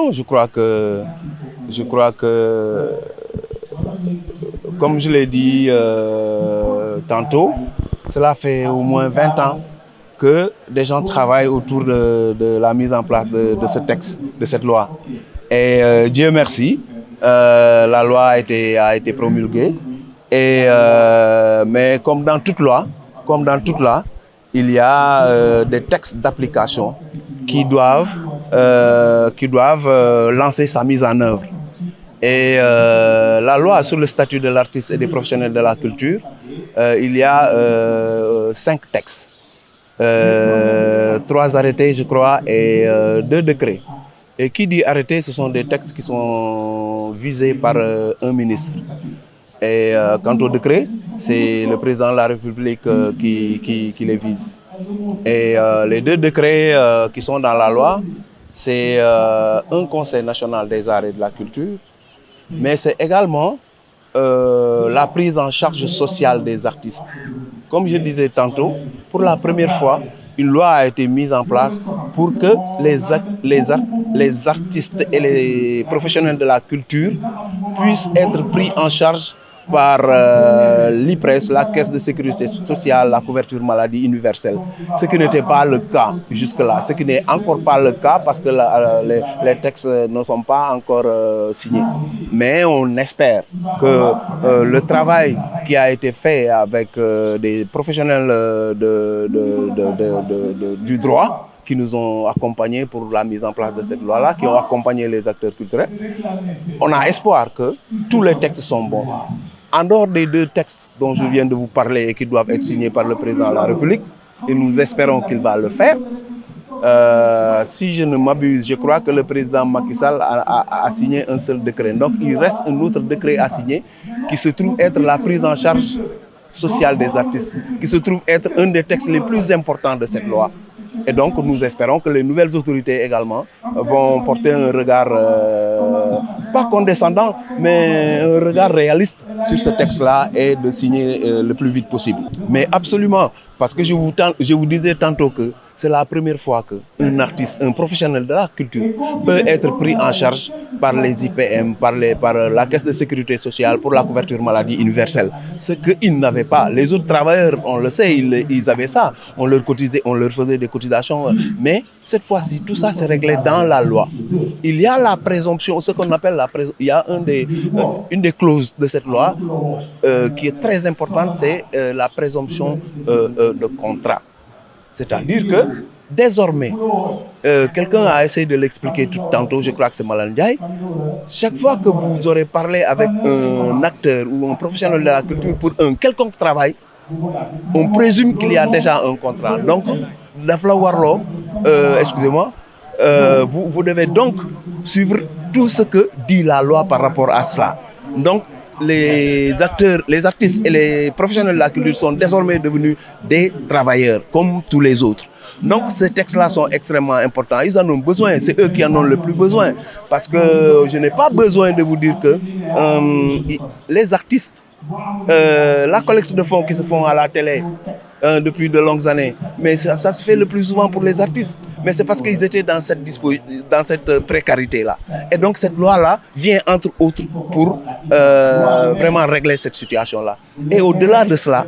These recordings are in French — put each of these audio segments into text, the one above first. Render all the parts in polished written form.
Non, je crois que, comme je l'ai dit tantôt, cela fait au moins 20 ans que des gens travaillent autour de la mise en place de ce texte, de cette loi. Et Dieu merci, la loi a été promulguée. Et, mais comme dans toute loi, il y a des textes d'application qui doivent lancer sa mise en œuvre. Et la loi sur le statut de l'artiste et des professionnels de la culture, il y a 5 textes, 3 arrêtés je crois et 2 décrets. Et qui dit arrêté, ce sont des textes qui sont visés par un ministre. Et quant au décret, c'est le président de la République qui les vise. Et les 2 décrets qui sont dans la loi, c'est un Conseil national des arts et de la culture, mais c'est également la prise en charge sociale des artistes. Comme je disais tantôt, pour la première fois, une loi a été mise en place pour que les artistes et les professionnels de la culture puissent être pris en charge par l'IPRES, la Caisse de sécurité sociale, la couverture maladie universelle. Ce qui n'était pas le cas jusque-là, ce qui n'est encore pas le cas parce que les textes ne sont pas encore signés. Mais on espère que le travail qui a été fait avec des professionnels du droit qui nous ont accompagnés pour la mise en place de cette loi-là, qui ont accompagné les acteurs culturels, on a espoir que tous les textes sont bons. En dehors des 2 textes dont je viens de vous parler et qui doivent être signés par le président de la République, et nous espérons qu'il va le faire, si je ne m'abuse, je crois que le président Macky Sall a signé un seul décret. Donc il reste un autre décret à signer qui se trouve être la prise en charge sociale des artistes, qui se trouve être un des textes les plus importants de cette loi. Et donc nous espérons que les nouvelles autorités également vont porter un regard, pas condescendant, mais un regard réaliste sur ce texte-là et de signer le plus vite possible. Mais absolument, parce que je vous disais tantôt que c'est la première fois qu'un artiste, un professionnel de la culture peut être pris en charge par les IPM, par la Caisse de sécurité sociale pour la couverture maladie universelle. Ce qu'ils n'avaient pas. Les autres travailleurs, on le sait, ils avaient ça. On leur cotisait, on leur faisait des cotisations. Mais cette fois-ci, tout ça s'est réglé dans la loi. Il y a la présomption, ce qu'on appelle la présomption. Il y a une des clauses de cette loi qui est très importante, c'est la présomption de contrat. C'est-à-dire que désormais, quelqu'un a essayé de l'expliquer tout tantôt, je crois que c'est Malan Ndiaye, chaque fois que vous aurez parlé avec un acteur ou un professionnel de la culture pour un quelconque travail, on présume qu'il y a déjà un contrat. Donc, Dafla Warlo, excusez-moi, vous devez donc suivre tout ce que dit la loi par rapport à cela. Donc, les acteurs, les artistes et les professionnels de la culture sont désormais devenus des travailleurs comme tous les autres. Donc ces textes-là sont extrêmement importants. Ils en ont besoin, c'est eux qui en ont le plus besoin. Parce que je n'ai pas besoin de vous dire que les artistes, la collecte de fonds qui se font à la télé depuis de longues années, mais ça se fait le plus souvent pour les artistes. Mais c'est parce qu'ils étaient dans cette précarité-là. Et donc cette loi-là vient entre autres pour vraiment régler cette situation-là. Et au-delà de cela,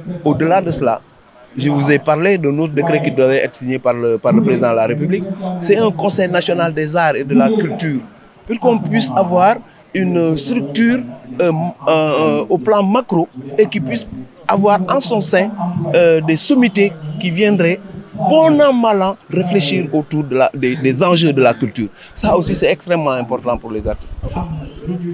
je vous ai parlé d'un autre décret qui devait être signé par le président de la République. C'est un Conseil national des arts et de la culture, pour qu'on puisse avoir une structure au plan macro et qui puisse avoir en son sein des sommités qui viendraient bon an, mal an, réfléchir autour des enjeux de la culture. Ça aussi, c'est extrêmement important pour les artistes.